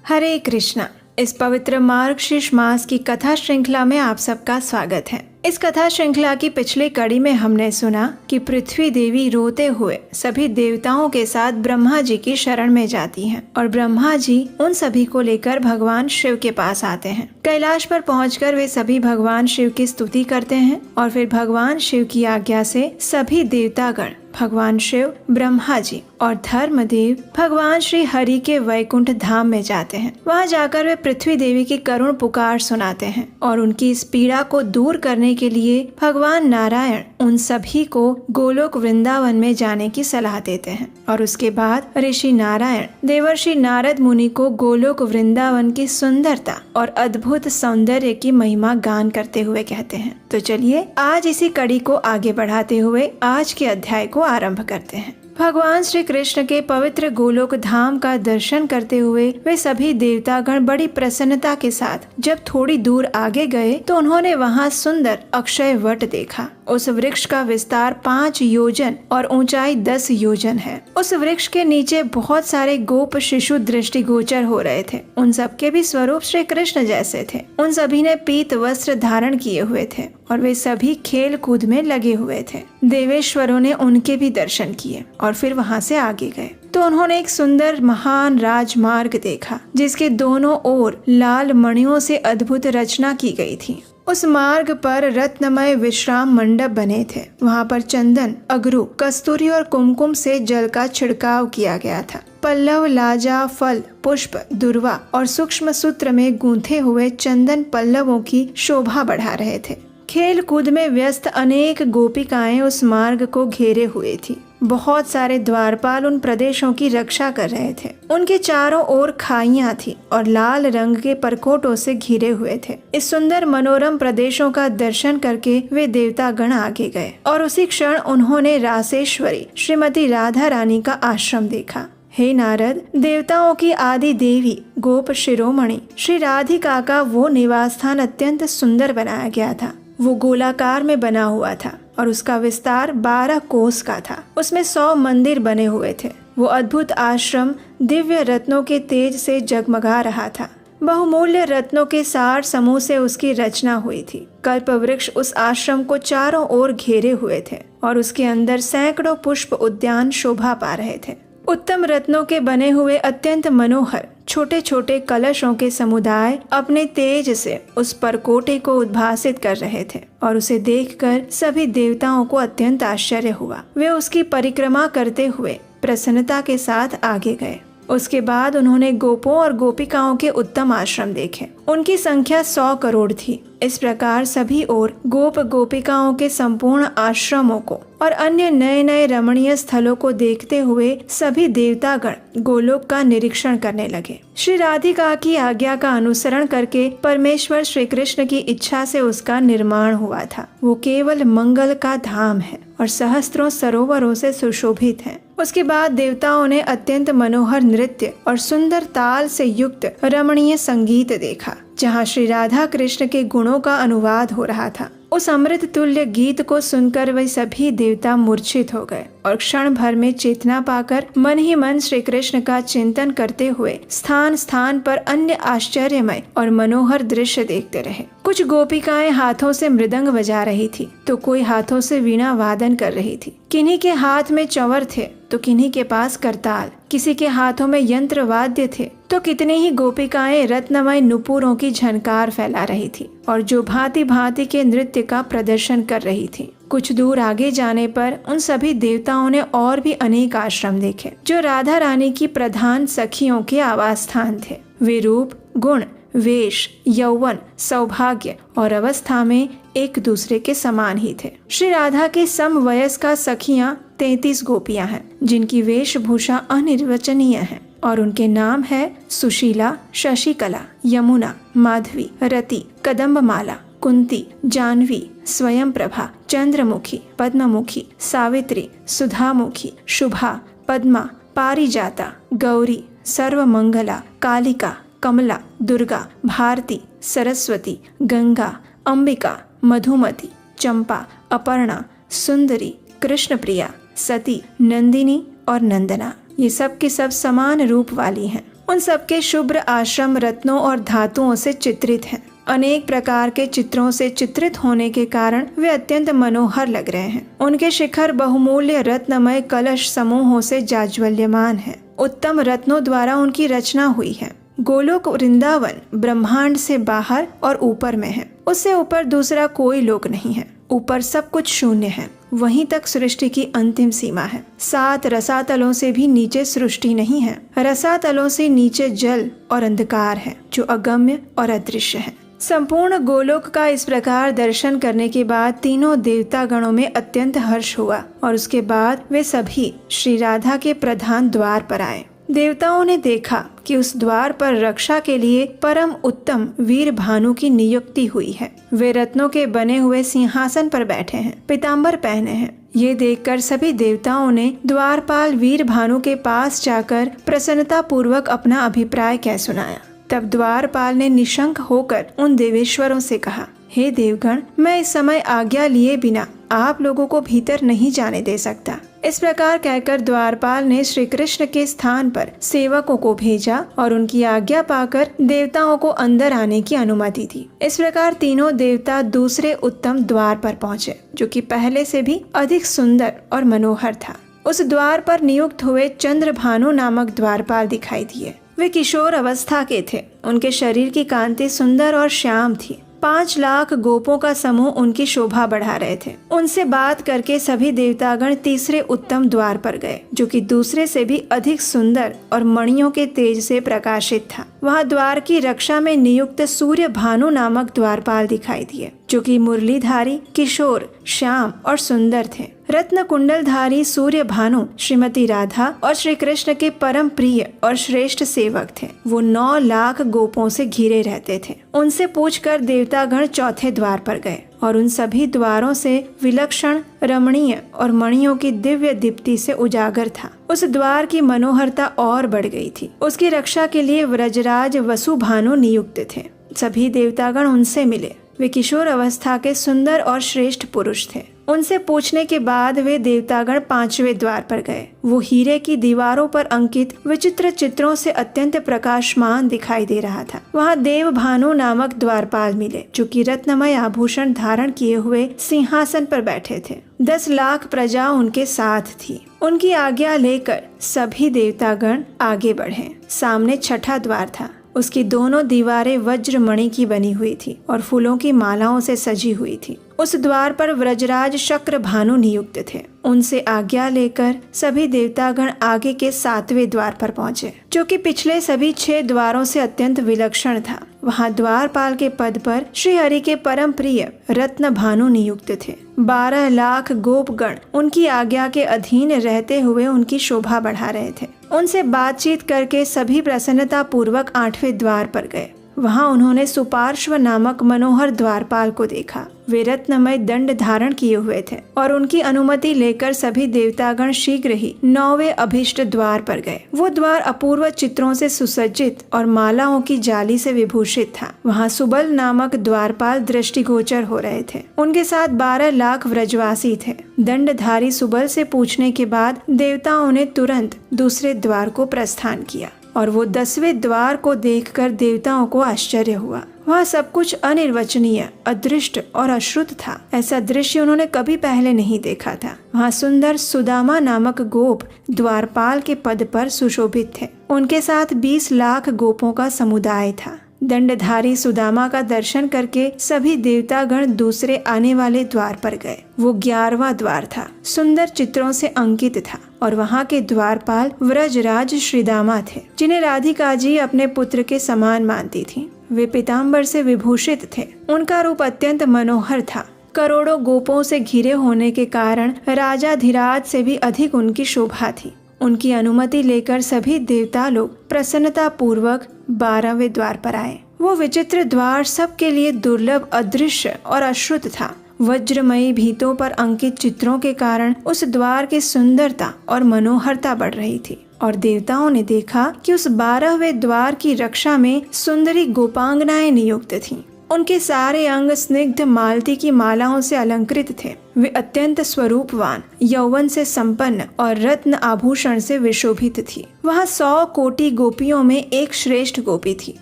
हरे कृष्णा। इस पवित्र मार्गशीर्ष मास की कथा श्रृंखला में आप सबका स्वागत है। इस कथा श्रृंखला की पिछली कड़ी में हमने सुना कि पृथ्वी देवी रोते हुए सभी देवताओं के साथ ब्रह्मा जी की शरण में जाती हैं और ब्रह्मा जी उन सभी को लेकर भगवान शिव के पास आते हैं। कैलाश पर पहुंचकर वे सभी भगवान शिव की स्तुति करते हैं और फिर भगवान शिव की आज्ञा से सभी देवतागण भगवान शिव, ब्रह्मा जी और धर्मदेव भगवान श्री हरि के वैकुंठ धाम में जाते हैं। वहां जाकर वे पृथ्वी देवी की करुण पुकार सुनाते हैं और उनकी इस पीड़ा को दूर करने के लिए भगवान नारायण उन सभी को गोलोक वृंदावन में जाने की सलाह देते हैं। और उसके बाद ऋषि नारायण देवर्षि नारद मुनि को गोलोक वृंदावन की सुंदरता और अद्भुत सौंदर्य की महिमा गान करते हुए कहते हैं। तो चलिए आज इसी कड़ी को आगे बढ़ाते हुए आज के अध्याय को आरंभ करते हैं। भगवान श्री कृष्ण के पवित्र गोलोक धाम का दर्शन करते हुए वे सभी देवतागण बड़ी प्रसन्नता के साथ जब थोड़ी दूर आगे गए तो उन्होंने वहां सुंदर अक्षय वट देखा। उस वृक्ष का विस्तार 5 योजन और ऊंचाई 10 योजन है। उस वृक्ष के नीचे बहुत सारे गोप शिशु दृष्टिगोचर हो रहे थे। उन सबके भी स्वरूप श्री कृष्ण जैसे थे। उन सभी ने पीत वस्त्र धारण किए हुए थे और वे सभी खेल कूद में लगे हुए थे। देवेश्वरों ने उनके भी दर्शन किए और फिर वहां से आगे गए तो उन्होंने एक सुंदर महान राजमार्ग देखा जिसके दोनों ओर लाल मणियों से अद्भुत रचना की गई थी। उस मार्ग पर रत्नमय विश्राम मंडप बने थे। वहाँ पर चंदन, अगरू, कस्तूरी और कुमकुम से जल का छिड़काव किया गया था। पल्लव, लाजा, फल, पुष्प, दुर्वा और सूक्ष्म सूत्र में गूंथे हुए चंदन पल्लवों की शोभा बढ़ा रहे थे। खेल कूद में व्यस्त अनेक गोपिकाएं उस मार्ग को घेरे हुए थी। बहुत सारे द्वारपाल उन प्रदेशों की रक्षा कर रहे थे। उनके चारों ओर खाइयां थी और लाल रंग के परकोटों से घिरे हुए थे। इस सुंदर मनोरम प्रदेशों का दर्शन करके वे देवतागण आगे गए और उसी क्षण उन्होंने रासेश्वरी श्रीमती राधा रानी का आश्रम देखा। हे नारद, देवताओं की आदि देवी गोप शिरोमणि श्री राधिका का वो निवास स्थान अत्यंत सुंदर बनाया गया था। वो गोलाकार में बना हुआ था और उसका विस्तार 12 कोस का था। उसमें 100 मंदिर बने हुए थे। वो अद्भुत आश्रम दिव्य रत्नों के तेज से जगमगा रहा था। बहुमूल्य रत्नों के सार समूह से उसकी रचना हुई थी। कल्प वृक्ष उस आश्रम को चारों ओर घेरे हुए थे और उसके अंदर सैकड़ों पुष्प उद्यान शोभा पा रहे थे। उत्तम रत्नों के बने हुए अत्यंत मनोहर छोटे छोटे कलशों के समुदाय अपने तेज से उस परकोटे को उद्भासित कर रहे थे और उसे देखकर सभी देवताओं को अत्यंत आश्चर्य हुआ। वे उसकी परिक्रमा करते हुए प्रसन्नता के साथ आगे गए। उसके बाद उन्होंने गोपों और गोपिकाओं के उत्तम आश्रम देखे। उनकी संख्या 100 करोड़ थी। इस प्रकार सभी ओर गोप गोपिकाओं के संपूर्ण आश्रमों को और अन्य नए नए रमणीय स्थलों को देखते हुए सभी देवतागण गोलोक का निरीक्षण करने लगे। श्री राधिका की आज्ञा का अनुसरण करके परमेश्वर श्री कृष्ण की इच्छा से उसका निर्माण हुआ था। वो केवल मंगल का धाम है और सहस्त्रों सरोवरों से सुशोभित है। उसके बाद देवताओं ने अत्यंत मनोहर नृत्य और सुंदर ताल से युक्त रमणीय संगीत देखा जहाँ श्री राधा कृष्ण के गुणों का अनुवाद हो रहा था। उस अमृत तुल्य गीत को सुनकर वे सभी देवता मूर्छित हो गए और क्षण भर में चेतना पाकर मन ही मन श्री कृष्ण का चिंतन करते हुए स्थान स्थान पर अन्य आश्चर्यमय और मनोहर दृश्य देखते रहे। कुछ गोपिकाएं हाथों से मृदंग बजा रही थी तो कोई हाथों से वीणा वादन कर रही थी। किन्हीं के हाथ में चंवर थे तो किन्हीं के पास करताल, किसी के हाथों में यंत्र वाद्य थे तो कितनी ही गोपिकाएं रत्नमय नुपुरों की झनकार फैला रही थी और जो भांति भांति के नृत्य का प्रदर्शन कर रही थी। कुछ दूर आगे जाने पर उन सभी देवताओं ने और भी अनेक आश्रम देखे जो राधा रानी की प्रधान सखियों के आवास स्थान थे। वे रूप, गुण, वेश, यौवन, सौभाग्य और अवस्था में एक दूसरे के समान ही थे। श्री राधा के समवयस्का सखियां 33 गोपियां हैं जिनकी वेशभूषा अनिर्वचनीय है और उनके नाम है सुशीला, शशिकला, यमुना, माधवी, रति, कदम्बमाला, कुंती, जानवी, स्वयं प्रभा, चंद्रमुखी, पद्ममुखी, सावित्री, सुधामुखी, शुभा, पद्मा, पारिजाता, गौरी, सर्वमंगला, कालिका, कमला, दुर्गा, भारती, सरस्वती, गंगा, अंबिका, मधुमती, चंपा, अपर्णा, सुंदरी, कृष्णप्रिया, सती, नंदिनी और नंदना। ये सब के सब समान रूप वाली हैं। उन सबके शुभ्र आश्रम रत्नों और धातुओं से चित्रित हैं। अनेक प्रकार के चित्रों से चित्रित होने के कारण वे अत्यंत मनोहर लग रहे हैं। उनके शिखर बहुमूल्य रत्नमय कलश समूहों से जाज्वल्यमान है। उत्तम रत्नों द्वारा उनकी रचना हुई है। गोलोक वृंदावन ब्रह्मांड से बाहर और ऊपर में है। उससे ऊपर दूसरा कोई लोक नहीं है। ऊपर सब कुछ शून्य है। वहीं तक सृष्टि की अंतिम सीमा है। 7 रसातलों से भी नीचे सृष्टि नहीं है। रसातलों से नीचे जल और अंधकार है जो अगम्य और अदृश्य है। संपूर्ण गोलोक का इस प्रकार दर्शन करने के बाद तीनों देवता गणों में अत्यंत हर्ष हुआ और उसके बाद वे सभी श्री राधा के प्रधान द्वार पर आए। देवताओं ने देखा कि उस द्वार पर रक्षा के लिए परम उत्तम वीर भानु की नियुक्ति हुई है। वे रत्नों के बने हुए सिंहासन पर बैठे हैं, पीताम्बर पहने हैं। ये देखकर सभी देवताओं ने द्वारपाल वीर भानु के पास जाकर प्रसन्नता पूर्वक अपना अभिप्राय कह सुनाया। तब द्वारपाल ने निशंक होकर उन देवेश्वरों से कहा, हे देवगण, मैं इस समय आज्ञा लिए बिना आप लोगों को भीतर नहीं जाने दे सकता। इस प्रकार कहकर द्वारपाल ने श्री कृष्ण के स्थान पर सेवकों को भेजा और उनकी आज्ञा पाकर देवताओं को अंदर आने की अनुमति दी। इस प्रकार तीनों देवता दूसरे उत्तम द्वार पर पहुँचे, जो कि पहले से भी अधिक सुंदर और मनोहर था। उस द्वार पर नियुक्त हुए चंद्रभानु नामक द्वारपाल दिखाई दिए। वे किशोर अवस्था के थे। उनके शरीर की कांति सुंदर और श्याम थी। 5 लाख गोपों का समूह उनकी शोभा बढ़ा रहे थे। उनसे बात करके सभी देवतागण तीसरे उत्तम द्वार पर गए, जो कि दूसरे से भी अधिक सुंदर और मणियों के तेज से प्रकाशित था। वहाँ द्वार की रक्षा में नियुक्त सूर्य भानु नामक द्वारपाल दिखाई दिए, जो कि मुरलीधारी, किशोर, श्याम और सुंदर थे। रत्न कुंडलधारी सूर्य भानु श्रीमती राधा और श्री कृष्ण के परम प्रिय और श्रेष्ठ सेवक थे। वो 9 लाख गोपों से घिरे रहते थे। उनसे पूछकर देवतागण चौथे द्वार पर गए और उन सभी द्वारों से विलक्षण, रमणीय और मणियों की दिव्य दीप्ति से उजागर था। उस द्वार की मनोहरता और बढ़ गई थी। उसकी रक्षा के लिए व्रजराज वसुभानु नियुक्त थे। सभी देवतागण उनसे मिले। वे किशोर अवस्था के सुंदर और श्रेष्ठ पुरुष थे। उनसे पूछने के बाद वे देवतागण 5वें द्वार पर गए। वो हीरे की दीवारों पर अंकित विचित्र चित्रों से अत्यंत प्रकाशमान दिखाई दे रहा था। वहाँ देव भानु नामक द्वारपाल मिले, जो कि रत्नमय आभूषण धारण किए हुए सिंहासन पर बैठे थे। 10 लाख प्रजा उनके साथ थी। उनकी आज्ञा लेकर सभी देवतागण आगे बढ़े। सामने छठा द्वार था। उसकी दोनों दीवारें वज्रमणि की बनी हुई थी और फूलों की मालाओं से सजी हुई थी। उस द्वार पर व्रजराज शक्र भानु नियुक्त थे। उनसे आज्ञा लेकर सभी देवतागण आगे के 7वें द्वार पर पहुँचे, जो कि पिछले सभी 6 द्वारों से अत्यंत विलक्षण था। वहाँ द्वारपाल के पद पर श्री हरि के परम प्रिय रत्न भानु नियुक्त थे। 12 लाख गोपगण उनकी आज्ञा के अधीन रहते हुए उनकी शोभा बढ़ा रहे थे। उनसे बातचीत करके सभी प्रसन्नता पूर्वक 8वें द्वार पर गए। वहाँ उन्होंने सुपार्श्व नामक मनोहर द्वारपाल को देखा। वे रत्नमय दंड धारण किए हुए थे और उनकी अनुमति लेकर सभी देवतागण शीघ्र ही 9वें अभीष्ट द्वार पर गए। वो द्वार अपूर्व चित्रों से सुसज्जित और मालाओं की जाली से विभूषित था। वहाँ सुबल नामक द्वारपाल दृष्टिगोचर हो रहे थे। उनके साथ 12 लाख व्रजवासी थे। दंडधारी सुबल से पूछने के बाद देवताओं ने तुरंत दूसरे द्वार को प्रस्थान किया और वो 10वें द्वार को देखकर देवताओं को आश्चर्य हुआ। वहाँ सब कुछ अनिर्वचनीय, अदृष्ट और अश्रुत था। ऐसा दृश्य उन्होंने कभी पहले नहीं देखा था। वहाँ सुंदर सुदामा नामक गोप द्वारपाल के पद पर सुशोभित थे। उनके साथ 20 लाख गोपों का समुदाय था। दंडधारी सुदामा का दर्शन करके सभी देवतागण दूसरे आने वाले द्वार पर गए। वो 11वां द्वार था। सुंदर चित्रों से अंकित था और वहाँ के द्वारपाल व्रजराज श्रीदामा थे, जिन्हें राधिका जी अपने पुत्र के समान मानती थी। वे पीताम्बर से विभूषित थे। उनका रूप अत्यंत मनोहर था। करोड़ों गोपों से घिरे होने के कारण राजाधिराज से भी अधिक उनकी शोभा थी। उनकी अनुमति लेकर सभी देवता लोग प्रसन्नता पूर्वक 12वें द्वार पर आए। वो विचित्र द्वार सबके लिए दुर्लभ, अदृश्य और अश्रुत था। वज्रमयी भीतों पर अंकित चित्रों के कारण उस द्वार की सुंदरता और मनोहरता बढ़ रही थी और देवताओं ने देखा कि उस 12वें द्वार की रक्षा में सुंदरी गोपांगनाएं नियुक्त थीं। उनके सारे अंग स्निग्ध मालती की मालाओं से अलंकृत थे। वे अत्यंत स्वरूपवान, यौवन से संपन्न और रत्न आभूषण से विशोभित थी। वह 100 कोटि गोपियों में एक श्रेष्ठ गोपी थी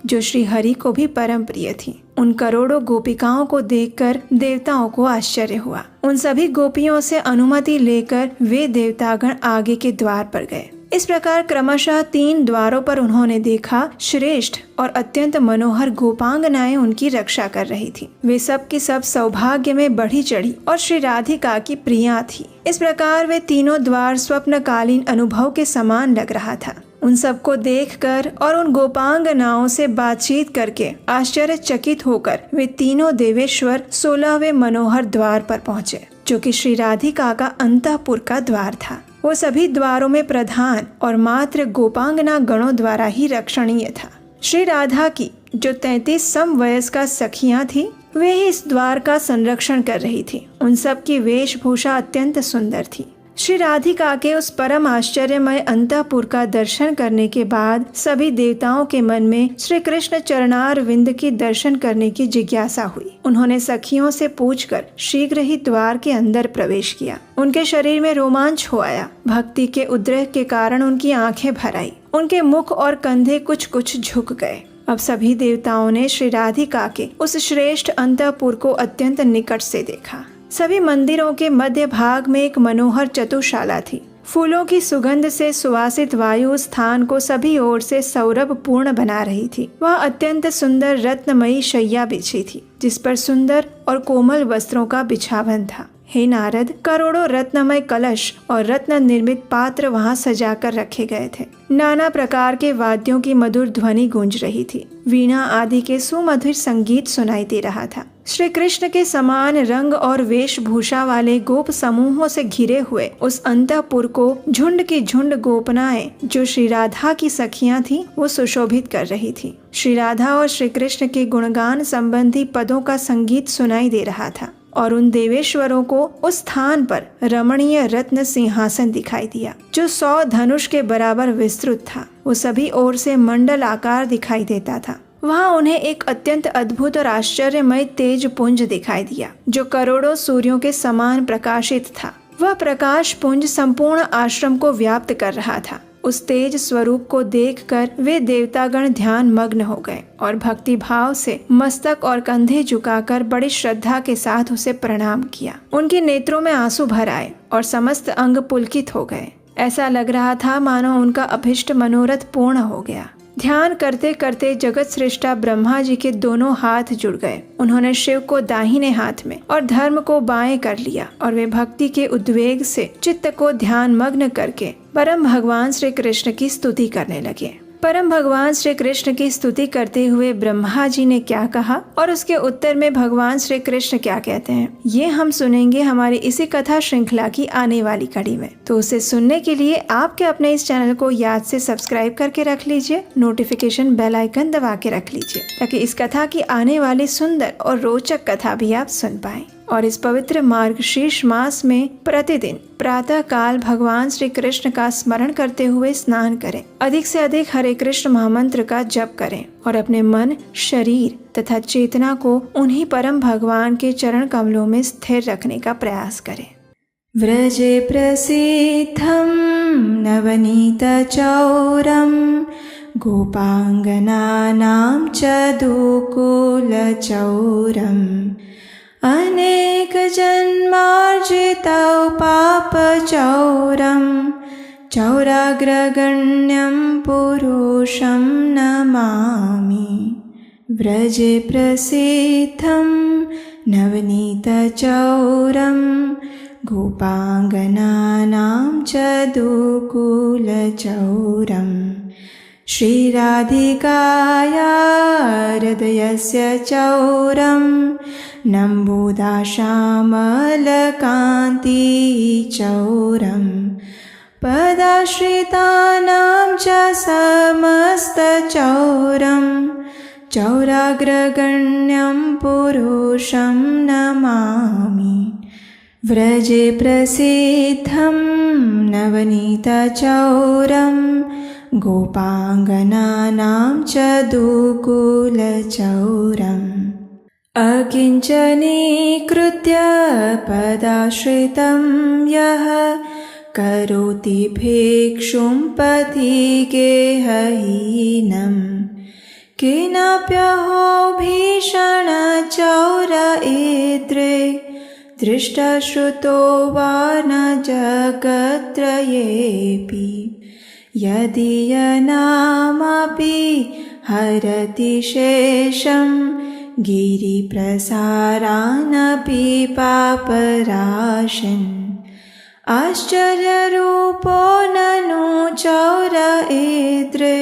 जो श्री हरि को भी परम प्रिय थी। उन करोड़ों गोपिकाओं को देखकर देवताओं को आश्चर्य हुआ। उन सभी गोपियों से अनुमति लेकर वे देवतागण आगे के द्वार पर गए। इस प्रकार क्रमशः 3 द्वारों पर उन्होंने देखा श्रेष्ठ और अत्यंत मनोहर गोपांगनाएं उनकी रक्षा कर रही थी। वे सब की सब सौभाग्य में बढ़ी चढ़ी और श्री राधिका की प्रिया थी। इस प्रकार वे तीनों द्वार स्वप्नकालीन अनुभव के समान लग रहा था। उन सबको देखकर और उन गोपांगनाओं से बातचीत करके आश्चर्यचकित होकर वे तीनों देवेश्वर 16वें मनोहर द्वार पर पहुँचे, जो कि श्री राधिका का अंतःपुर का द्वार था। वो सभी द्वारों में प्रधान और मात्र गोपांगना गणों द्वारा ही रक्षणीय था। श्री राधा की जो 33 समवयस्का सखियां थी, वे ही इस द्वार का संरक्षण कर रही थी। उन सब की वेशभूषा अत्यंत सुंदर थी। श्री राधिका के उस परम आश्चर्यमय अंतःपुर का दर्शन करने के बाद सभी देवताओं के मन में श्री कृष्ण चरणार विंद की दर्शन करने की जिज्ञासा हुई। उन्होंने सखियों से पूछकर शीघ्र ही द्वार के अंदर प्रवेश किया। उनके शरीर में रोमांच हो आया। भक्ति के उद्रेक के कारण उनकी आंखें भर आई। उनके मुख और कंधे कुछ कुछ झुक गए। अब सभी देवताओं ने श्री राधिका के उस श्रेष्ठ अंतःपुर को अत्यंत निकट से देखा। सभी मंदिरों के मध्य भाग में एक मनोहर चतुशाला थी। फूलों की सुगंध से सुवासित वायु स्थान को सभी ओर से सौरभ पूर्ण बना रही थी। वह अत्यंत सुंदर रत्नमयी शैया बिछी थी, जिस पर सुंदर और कोमल वस्त्रों का बिछावन था। हे नारद, करोड़ों रत्नमय कलश और रत्न निर्मित पात्र वहाँ सजाकर रखे गए थे। नाना प्रकार के वाद्यों की मधुर ध्वनि गूंज रही थी। वीणा आदि के सुमधुर संगीत सुनाई दे रहा था। श्री कृष्ण के समान रंग और वेशभूषा वाले गोप समूहों से घिरे हुए उस अंतःपुर को झुंड की झुंड गोपनाएं, जो श्री राधा की सखियां थीं, वो सुशोभित कर रही थी। श्री राधा और श्री कृष्ण के गुणगान संबंधी पदों का संगीत सुनाई दे रहा था और उन देवेश्वरों को उस स्थान पर रमणीय रत्न सिंहासन दिखाई दिया, जो 100 धनुष के बराबर विस्तृत था। वो सभी ओर से मंडल आकार दिखाई देता था। वहाँ उन्हें एक अत्यंत अद्भुत और आश्चर्यमय तेज पुंज दिखाई दिया, जो करोड़ों सूर्यों के समान प्रकाशित था। वह प्रकाश पुंज संपूर्ण आश्रम को व्याप्त कर रहा था। उस तेज स्वरूप को देखकर वे देवतागण ध्यान मग्न हो गए और भक्ति भाव से मस्तक और कंधे झुकाकर बड़ी श्रद्धा के साथ उसे प्रणाम किया। उनके नेत्रों में आंसू भर आए और समस्त अंग पुलकित हो गए। ऐसा लग रहा था मानो उनका अभिष्ट मनोरथ पूर्ण हो गया। ध्यान करते करते जगत सृष्टा ब्रह्मा जी के दोनों हाथ जुड़ गए। उन्होंने शिव को दाहिने हाथ में और धर्म को बाएं कर लिया और वे भक्ति के उद्वेग से चित्त को ध्यान मग्न करके परम भगवान श्री कृष्ण की स्तुति करने लगे। परम भगवान श्री कृष्ण की स्तुति करते हुए ब्रह्मा जी ने क्या कहा और उसके उत्तर में भगवान श्री कृष्ण क्या कहते हैं, ये हम सुनेंगे हमारी इसी कथा श्रृंखला की आने वाली कड़ी में। तो उसे सुनने के लिए आपके अपने इस चैनल को याद से सब्सक्राइब करके रख लीजिए, नोटिफिकेशन बेल आइकन दबा के रख लीजिए, ताकि इस कथा की आने वाली सुंदर और रोचक कथा भी आप सुन पाएं। और इस पवित्र मार्गशीर्ष मास में प्रतिदिन प्रातः काल भगवान श्री कृष्ण का स्मरण करते हुए स्नान करें। अधिक से अधिक हरे कृष्ण महामंत्र का जप करें और अपने मन, शरीर तथा चेतना को उन्हीं परम भगवान के चरण कमलों में स्थिर रखने का प्रयास करें। व्रजे प्रसिद्धं नवनीत चौरम गोपांगनानां च दुकुल चौरम अनेक जन्मार्जितौ पापचौरं चौराग्रगण्यं पुरुषं नमामि। व्रजे प्रसिद्धं नवनीतचौरं गोपांगनानां च दुकुलचौरं श्रीराधिकाया हृदयस्य चौरं नम्बुदाश्यामलकान्तिचौरं पदाश्रितानां च समस्तचौरं चौराग्रगण्यं पुरुषं नमामि। व्रजे प्रसिद्धं नवनीतचौरं गोपांगनानां च दुकुलचौरम् अकिञ्चनीकृत्य पदाश्रितं यः करोति भिक्षुं पथिगेहहीनम् केनाप्यहो भीषणचौर इद्रे दृष्टश्रुतो वा न जगत्त्रयेऽपि यदीयनामपि हरति शेषं गिरिप्रसारानपि पापराशिन् आश्चर्यरूपो ननु चौर इद्रे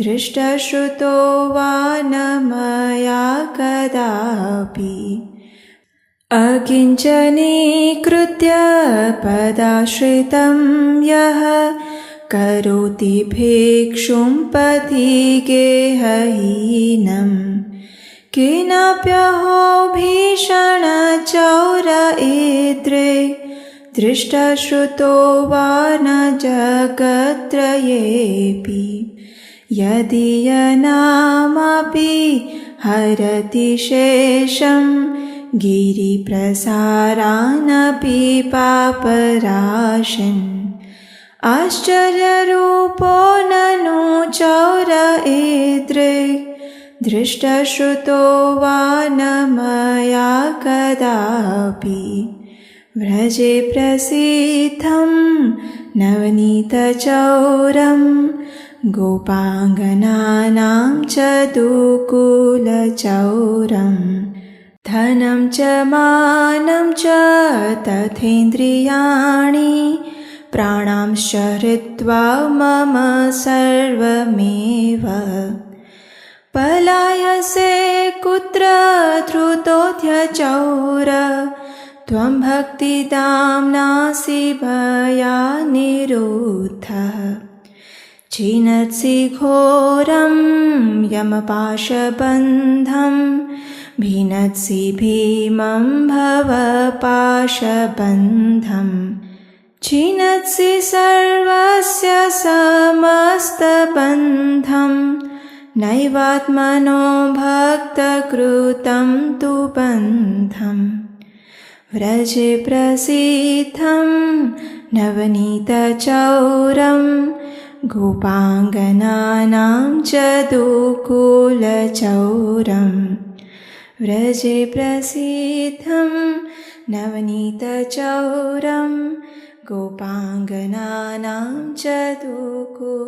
दृष्टश्रुतो वा न मया कदापि अकिञ्चनीकृत्य पदाश्रितं यः करोति भिक्षुं पथिगेहहीनम् केनाप्यहो भीषणचौर इद्रे दृष्टश्रुतो वा न जगत्त्रयेऽपि यदीयनामपि हरति शेषं गिरिप्रसारानपि पापराशिन् आश्चर्यरूपो ननु चौर इद्रे दृष्टश्रुतो वा न मया कदापि व्रजे प्रसिद्धं नवनीतचौरं गोपाङ्गनानां च दुकूलचौरम् धनं च मानं च तथेन्द्रियाणि प्राणांश्च हृत्वा मम सर्वमेव पलायसे कुत्र धृतोऽध्यचौर त्वं भक्तिदाम्नासि भयानिरुद्धः छिनत्सि घोरं यमपाशबन्धं भिनत्सि भीमं भवपाशबन्धं छिनत्सि सर्वस्य समस्तबन्धं नैवात्मनो भक्तकृतं तु बन्धम् व्रजे प्रसिद्धं नवनीतचौरं गोपाङ्गनानां च दुकूलचौरम् व्रजे प्रसिद्धं नवनीतचौरं गोपाङ्गनानां च दुकूलचौरम्।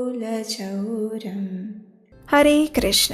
हरे कृष्ण।